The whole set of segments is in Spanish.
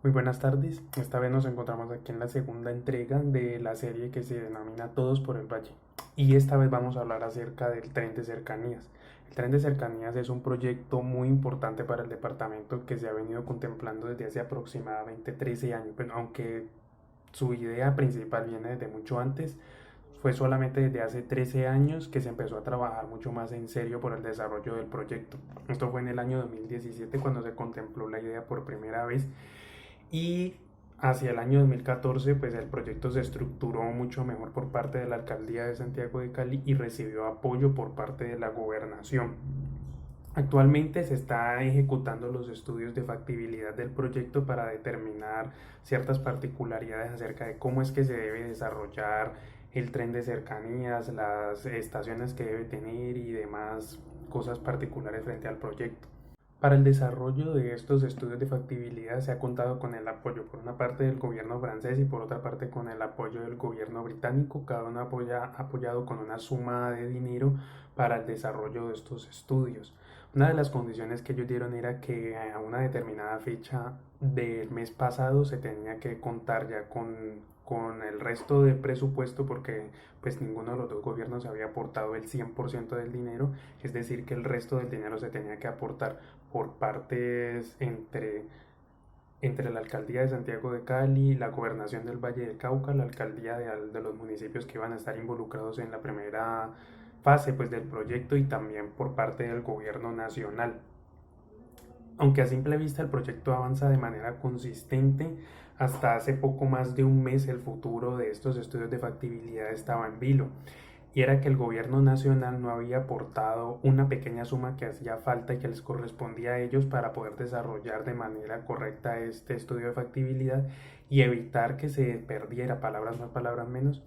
Muy buenas tardes, esta vez nos encontramos aquí en la segunda entrega de la serie que se denomina Todos por el Valle y esta vez vamos a hablar acerca del tren de cercanías. El tren de cercanías es un proyecto muy importante para el departamento que se ha venido contemplando desde hace aproximadamente 13 años, pero aunque su idea principal viene desde mucho antes, fue solamente desde hace 13 años que se empezó a trabajar mucho más en serio por el desarrollo del proyecto. Esto fue en el año 2017 cuando se contempló la idea por primera vez y hacia el año 2014 pues el proyecto se estructuró mucho mejor por parte de la alcaldía de Santiago de Cali y recibió apoyo por parte de la gobernación. Actualmente se está ejecutando los estudios de factibilidad del proyecto para determinar ciertas particularidades acerca de cómo es que se debe desarrollar el tren de cercanías, las estaciones que debe tener y demás cosas particulares frente al proyecto. Para el desarrollo de estos estudios de factibilidad se ha contado con el apoyo por una parte del gobierno francés y por otra parte con el apoyo del gobierno británico. Cada uno ha apoyado con una suma de dinero para el desarrollo de estos estudios. Una de las condiciones que ellos dieron era que a una determinada fecha del mes pasado se tenía que contar ya con el resto del presupuesto porque pues ninguno de los dos gobiernos había aportado el 100% del dinero, es decir que el resto del dinero se tenía que aportar por partes entre la alcaldía de Santiago de Cali, la gobernación del Valle del Cauca, la alcaldía de los municipios que iban a estar involucrados en la primera fase pues, del proyecto y también por parte del gobierno nacional. Aunque a simple vista el proyecto avanza de manera consistente, hasta hace poco más de un mes el futuro de estos estudios de factibilidad estaba en vilo y era que el gobierno nacional no había aportado una pequeña suma que hacía falta y que les correspondía a ellos para poder desarrollar de manera correcta este estudio de factibilidad y evitar que se perdiera, palabras más, palabras menos,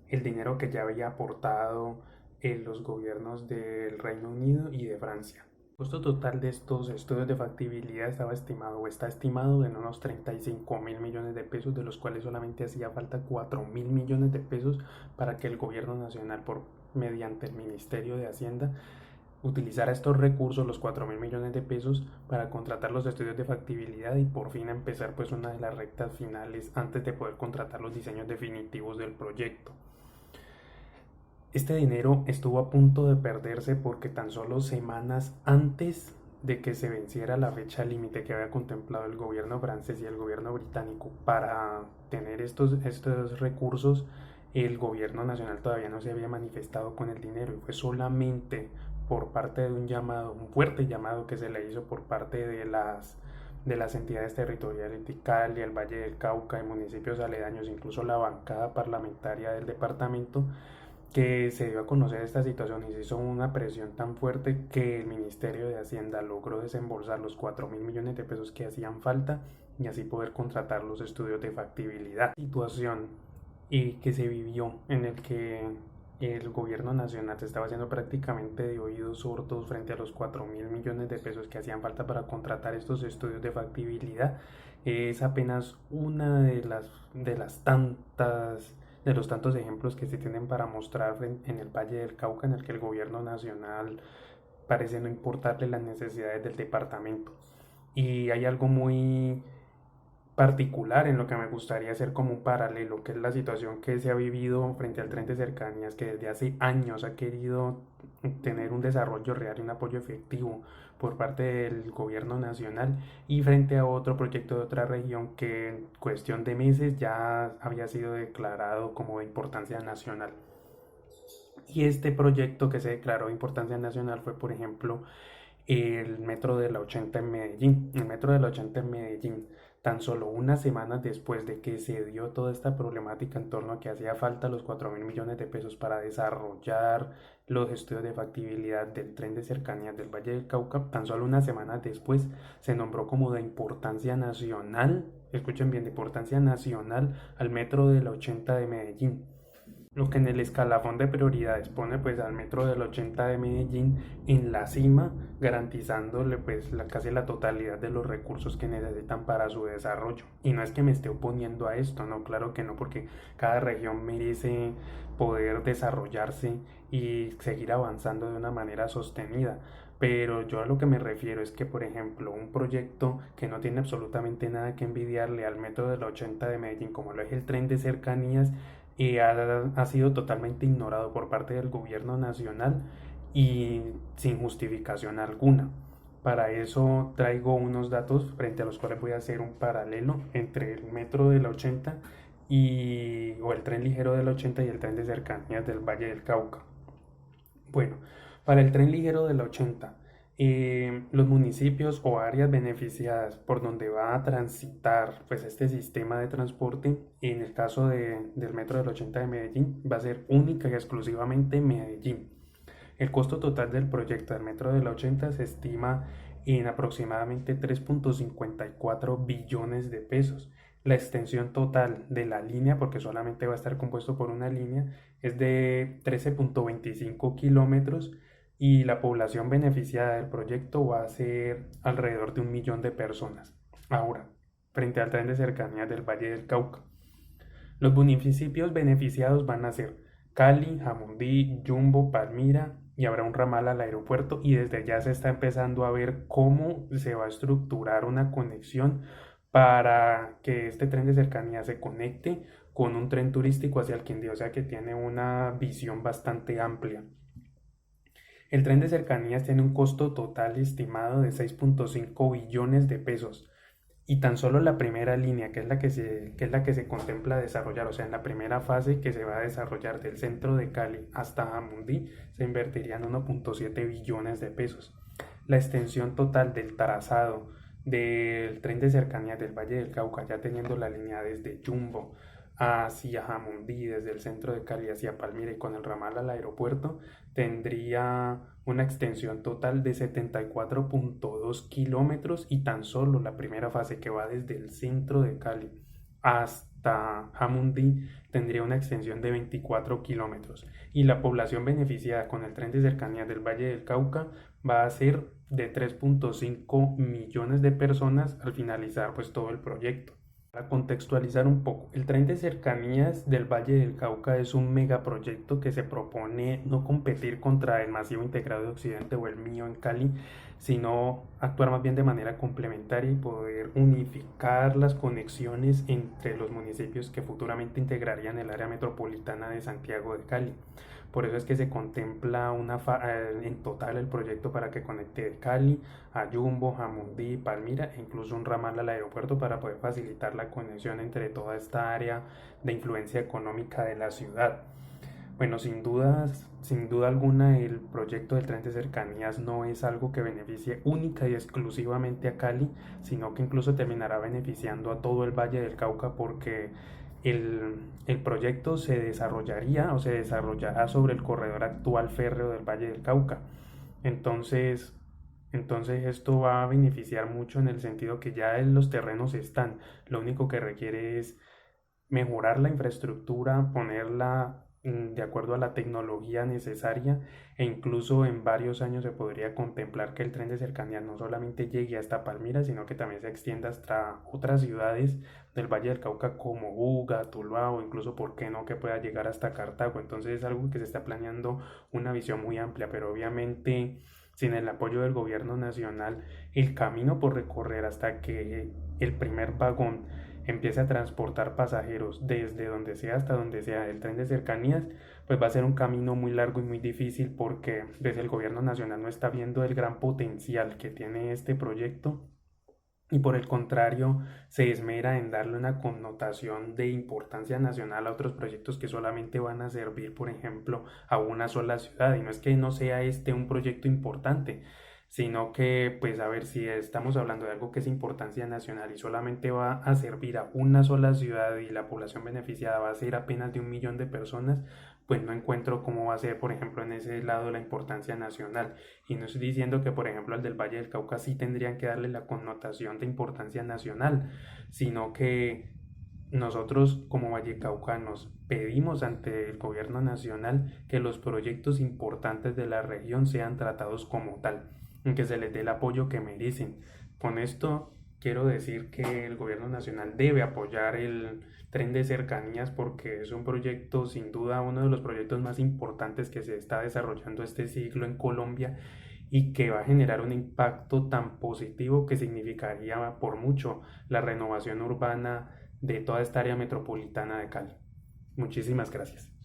el dinero que ya había aportado los gobiernos del Reino Unido y de Francia. El costo total de estos estudios de factibilidad estaba estimado o está estimado en unos 35.000 millones de pesos, de los cuales solamente hacía falta 4.000 millones de pesos para que el gobierno nacional, mediante el Ministerio de Hacienda, utilizara estos recursos, los 4.000 millones de pesos, para contratar los estudios de factibilidad y por fin empezar pues una de las rectas finales antes de poder contratar los diseños definitivos del proyecto. Este dinero estuvo a punto de perderse porque tan solo semanas antes de que se venciera la fecha límite que había contemplado el gobierno francés y el gobierno británico para tener estos recursos, el gobierno nacional todavía no se había manifestado con el dinero y fue solamente por parte de un llamado, un fuerte llamado que se le hizo por parte de las entidades territoriales de Cali, el Valle del Cauca y municipios aledaños, incluso la bancada parlamentaria del departamento, que se dio a conocer esta situación y se hizo una presión tan fuerte que el Ministerio de Hacienda logró desembolsar los 4.000 millones de pesos que hacían falta y así poder contratar los estudios de factibilidad. Situación y que se vivió en el que el gobierno nacional se estaba haciendo prácticamente de oídos sordos frente a los 4.000 millones de pesos que hacían falta para contratar estos estudios de factibilidad. Es apenas una de las tantas de los tantos ejemplos que se tienen para mostrar en el Valle del Cauca, en el que el gobierno nacional parece no importarle las necesidades del departamento. Y hay algo muy particular en lo que me gustaría hacer como un paralelo, que es la situación que se ha vivido frente al tren de cercanías, que desde hace años ha querido tener un desarrollo real y un apoyo efectivo por parte del gobierno nacional y frente a otro proyecto de otra región que en cuestión de meses ya había sido declarado como de importancia nacional. Y este proyecto que se declaró de importancia nacional fue, por ejemplo, el metro de la 80 en Medellín. El metro de la 80 en Medellín, tan solo unas semanas después de que se dio toda esta problemática en torno a que hacía falta los 4.000 millones de pesos para desarrollar los estudios de factibilidad del tren de cercanías del Valle del Cauca, tan solo unas semanas después se nombró como de importancia nacional, escuchen bien, de importancia nacional al metro de la 80 de Medellín. lo que en el escalafón de prioridades pone pues al Metro del 80 de Medellín en la cima, garantizándole pues casi la totalidad de los recursos que necesitan para su desarrollo. Y no es que me esté oponiendo a esto, no, claro que no, porque cada región merece poder desarrollarse y seguir avanzando de una manera sostenida. Pero yo a lo que me refiero es que, por ejemplo, un proyecto que no tiene absolutamente nada que envidiarle al Metro del 80 de Medellín, como lo es el tren de cercanías, ha sido totalmente ignorado por parte del gobierno nacional y sin justificación alguna. Para eso traigo unos datos frente a los cuales voy a hacer un paralelo entre el metro de la 80 o el tren ligero de la 80 y el tren de cercanías del Valle del Cauca. Bueno, para el tren ligero de la 80, los municipios o áreas beneficiadas por donde va a transitar pues este sistema de transporte, en el caso del metro del 80 de Medellín, va a ser única y exclusivamente Medellín. El costo total del proyecto del metro de la 80 se estima en aproximadamente 3.54 billones de pesos. La extensión total de la línea, porque solamente va a estar compuesto por una línea, es de 13.25 kilómetros y la población beneficiada del proyecto va a ser alrededor de 1 millón de personas. Ahora, frente al tren de cercanías del Valle del Cauca, los municipios beneficiados van a ser Cali, Jamundí, Jumbo, Palmira y habrá un ramal al aeropuerto y desde ya se está empezando a ver cómo se va a estructurar una conexión para que este tren de cercanía se conecte con un tren turístico hacia el Quindío, o sea que tiene una visión bastante amplia. El tren de cercanías tiene un costo total estimado de 6.5 billones de pesos. Y tan solo la primera línea, que es la que se contempla desarrollar, o sea, en la primera fase que se va a desarrollar del centro de Cali hasta Jamundí, se invertirían 1.7 billones de pesos. La extensión total del trazado del tren de cercanías del Valle del Cauca, ya teniendo la línea desde Jumbo hacia Jamundí, desde el centro de Cali hacia Palmira y con el ramal al aeropuerto, tendría una extensión total de 74.2 kilómetros y tan solo la primera fase que va desde el centro de Cali hasta Jamundí tendría una extensión de 24 kilómetros y la población beneficiada con el tren de cercanías del Valle del Cauca va a ser de 3.5 millones de personas al finalizar pues todo el proyecto. Para contextualizar un poco, el tren de cercanías del Valle del Cauca es un megaproyecto que se propone no competir contra el masivo integrado de Occidente o el mío en Cali, sino actuar más bien de manera complementaria y poder unificar las conexiones entre los municipios que futuramente integrarían el área metropolitana de Santiago de Cali. Por eso es que se contempla en total el proyecto para que conecte de Cali a Jumbo, Jamundí, Palmira e incluso un ramal al aeropuerto para poder facilitar la conexión entre toda esta área de influencia económica de la ciudad. Bueno, sin duda alguna, el proyecto del tren de cercanías no es algo que beneficie única y exclusivamente a Cali, sino que incluso terminará beneficiando a todo el Valle del Cauca porque el proyecto se desarrollaría o se desarrollará sobre el corredor actual férreo del Valle del Cauca. Entonces, entonces esto va a beneficiar mucho en el sentido que ya los terrenos están. Lo único que requiere es mejorar la infraestructura, ponerla de acuerdo a la tecnología necesaria e incluso en varios años se podría contemplar que el tren de cercanías no solamente llegue hasta Palmira, sino que también se extienda hasta otras ciudades del Valle del Cauca como Buga, Tuluá o incluso, ¿por qué no?, que pueda llegar hasta Cartago. Entonces es algo que se está planeando una visión muy amplia, pero obviamente sin el apoyo del gobierno nacional, el camino por recorrer hasta que el primer vagón empiece a transportar pasajeros desde donde sea hasta donde sea el tren de cercanías, pues va a ser un camino muy largo y muy difícil porque desde el gobierno nacional no está viendo el gran potencial que tiene este proyecto y por el contrario se esmera en darle una connotación de importancia nacional a otros proyectos que solamente van a servir, por ejemplo, a una sola ciudad. Y no es que no sea este un proyecto importante, sino que, pues, a ver, si estamos hablando de algo que es importancia nacional y solamente va a servir a una sola ciudad y la población beneficiada va a ser apenas de 1 millón de personas, pues no encuentro cómo va a ser, por ejemplo, en ese lado la importancia nacional. Y no estoy diciendo que, por ejemplo, al del Valle del Cauca sí tendrían que darle la connotación de importancia nacional, sino que Nosotros como vallecaucanos pedimos ante el gobierno nacional que los proyectos importantes de la región sean tratados como tal, y que se les dé el apoyo que merecen. Con esto quiero decir que el gobierno nacional debe apoyar el tren de cercanías porque es un proyecto, sin duda, uno de los proyectos más importantes que se está desarrollando este siglo en Colombia y que va a generar un impacto tan positivo que significaría por mucho la renovación urbana de toda esta área metropolitana de Cali. Muchísimas gracias.